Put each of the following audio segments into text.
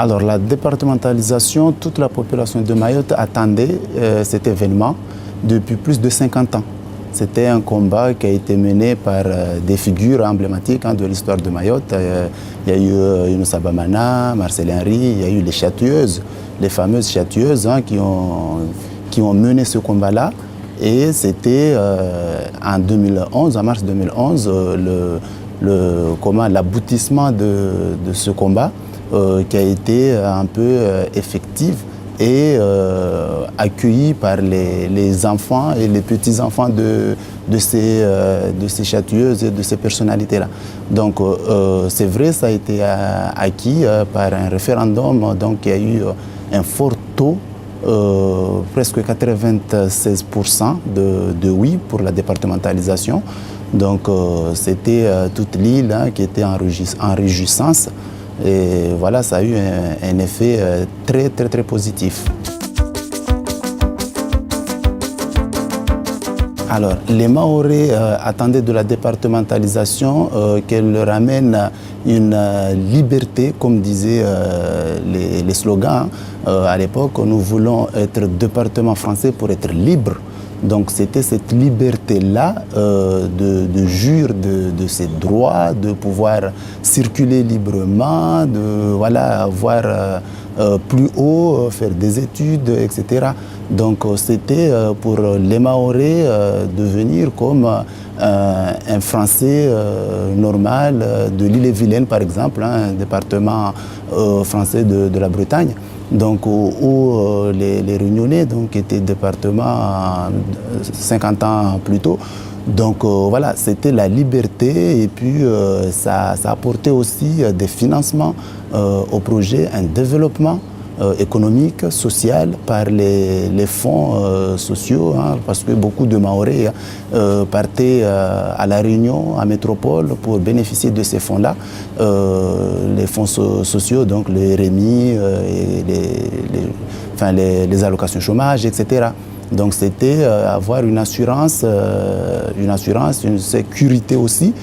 Alors la départementalisation, toute la population de Mayotte attendait cet événement depuis plus de 50 ans. C'était un combat qui a été mené par des figures emblématiques de l'histoire de Mayotte. Il y a eu Younous Abamana, Marcel Henry, il y a eu les châtilleuses, les fameuses châtilleuses qui ont mené ce combat-là. Et c'était en 2011, en mars 2011, l'aboutissement de ce combat qui a été un peu effectif et accueilli par les enfants et les petits-enfants de ces châtilleuses et de ces personnalités-là. Donc c'est vrai, ça a été acquis par un référendum, donc il y a eu un fort taux, presque 96% de oui pour la départementalisation. Donc c'était toute l'île qui était en réjouissance. Et voilà, ça a eu un effet très positif. Alors, les Mahorais attendaient de la départementalisation qu'elle leur amène une liberté, comme disaient les slogans. À l'époque, nous voulons être département français pour être libre. Donc c'était cette liberté-là de jouir de ses droits, de pouvoir circuler librement, de avoir plus haut, faire des études, etc. Donc c'était pour les Mahorais devenir comme un Français normal de l'île-et-Vilaine, par exemple, un département français de la Bretagne. Donc, où les Réunionnais étaient département 50 ans plus tôt. Donc voilà, c'était la liberté et puis ça apportait aussi des financements au projet, un développement économique, social par les fonds sociaux, parce que beaucoup de Mahorais partaient à La Réunion, à Métropole, pour bénéficier de ces fonds-là, les fonds sociaux, donc le RMI, les allocations chômage, etc. Donc c'était avoir une assurance, une sécurité aussi,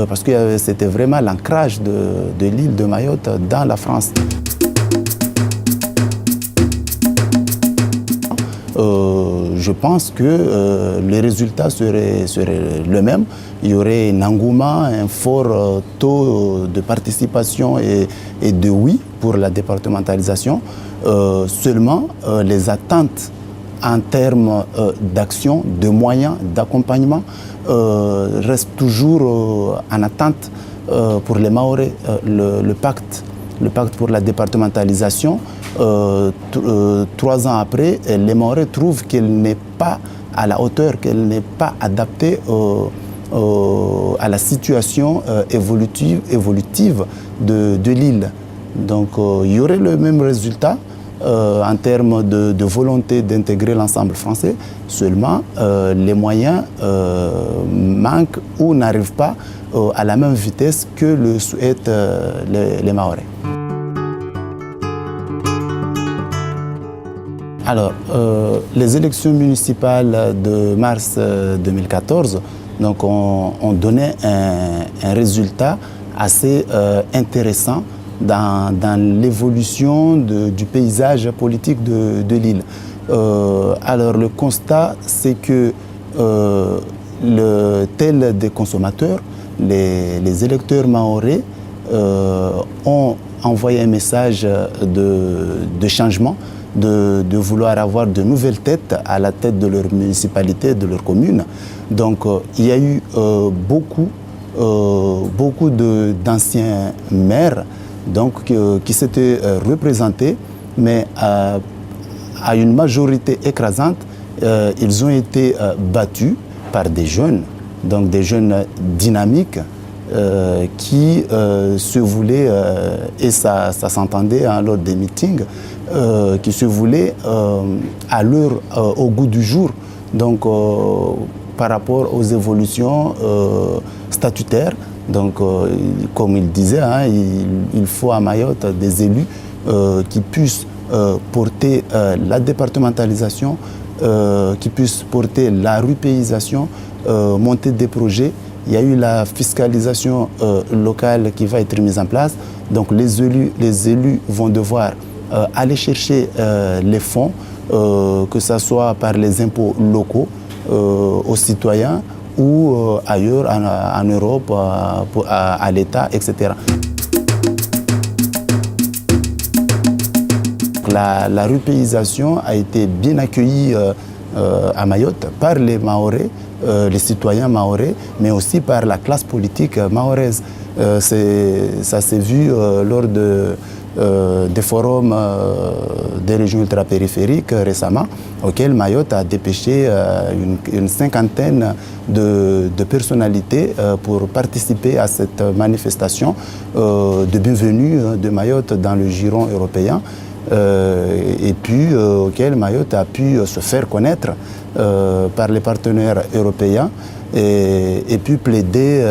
parce que c'était vraiment l'ancrage de l'île de Mayotte dans la France. Je pense que les résultats seraient le même. Il y aurait un engouement, un fort taux de participation et de oui pour la départementalisation. Seulement, les attentes en termes d'action, de moyens, d'accompagnement restent toujours en attente pour les Mahorais. Le pacte pour la départementalisation, 3 ans après, les Mahorais trouvent qu'elle n'est pas à la hauteur, qu'elle n'est pas adaptée à la situation évolutive de l'île. Donc il y aurait le même résultat en termes de volonté d'intégrer l'ensemble français, seulement les moyens manquent ou n'arrivent pas à la même vitesse que le souhaitent les Mahorais. Alors, les élections municipales de mars 2014 ont donné un résultat assez intéressant dans l'évolution du paysage politique de l'île. Alors, le constat, c'est que tels des consommateurs, les électeurs mahorais ont envoyé un message de changement, de vouloir avoir de nouvelles têtes à la tête de leur municipalité, de leur commune. Donc il y a eu beaucoup d'anciens maires qui s'étaient représentés, mais à une majorité écrasante, ils ont été battus par des jeunes dynamiques, qui se voulaient, et ça s'entendait lors des meetings, qui se voulaient au goût du jour, donc par rapport aux évolutions statutaires. Donc comme il disait, il faut à Mayotte des élus qui puissent porter la départementalisation, qui puissent porter la rupéisation, monter des projets Il y a eu la fiscalisation locale qui va être mise en place. Donc les élus vont devoir aller chercher les fonds, que ce soit par les impôts locaux aux citoyens ou ailleurs en Europe, à l'État, etc. La rupéisation a été bien accueillie à Mayotte par les Mahorais, les citoyens mahorais, mais aussi par la classe politique mahoraise. Ça s'est vu lors des forums des régions ultrapériphériques récemment, auxquels Mayotte a dépêché une cinquantaine de personnalités pour participer à cette manifestation de bienvenue de Mayotte dans le giron européen. Et puis auquel Mayotte a pu se faire connaître par les partenaires européens et puis plaider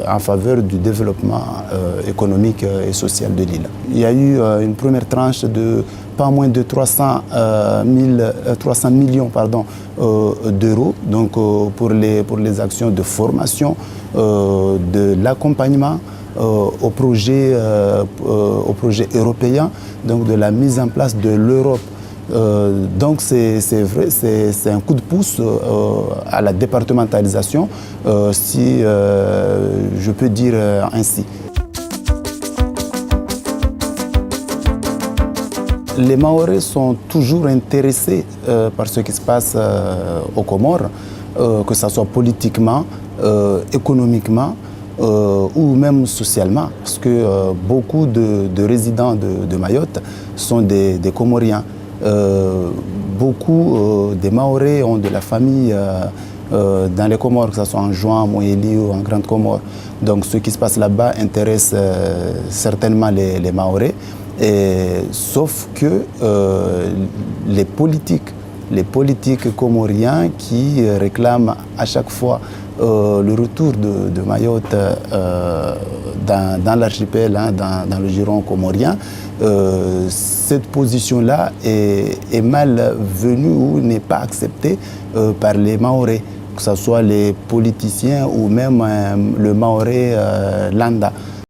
en faveur du développement économique et social de l'île. Il y a eu une première tranche de pas moins de 300 millions d'euros donc, pour les actions de formation, de l'accompagnement au projet européen, donc de la mise en place de l'Europe. Donc c'est vrai, c'est un coup de pouce à la départementalisation, si je peux dire ainsi. Les Mahorais sont toujours intéressés par ce qui se passe aux Comores, que ce soit politiquement, économiquement, ou même socialement, parce que beaucoup de résidents de Mayotte sont des Comoriens. Beaucoup des Mahorais ont de la famille dans les Comores, que ce soit en Joan, en Moélie ou en Grande Comore. Donc ce qui se passe là-bas intéresse certainement les Mahorais, sauf que les politiques comoriens qui réclament à chaque fois le retour de Mayotte dans l'archipel, dans le giron comorien, cette position-là est mal venue ou n'est pas acceptée par les Mahorais, que ce soit les politiciens ou même le Mahorais lambda.